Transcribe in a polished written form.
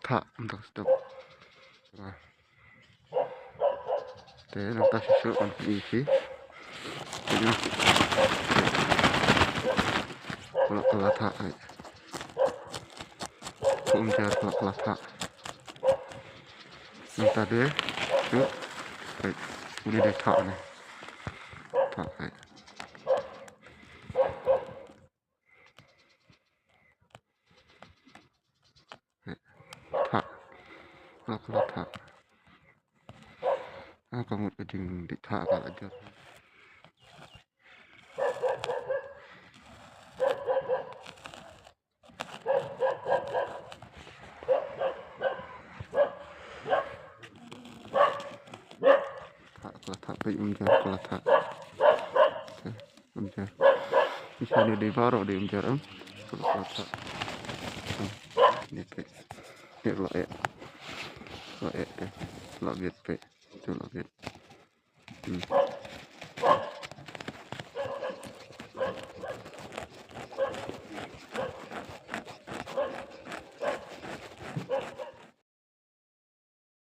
letak untuk sedap. Nah, deh nanti susu kan isi. Ini kalau letak, umjar kalau letak. Nanti deh, yuk, ini deh tak nih, tak. Tak, kalau tak. Kamu ujung di tak aja. Takไปumjar kalau tak. Umjar. Bisa di baru di umjar kalau tak. Ini pe. Ini lo deh. Lo biar pe. Itu lo biar.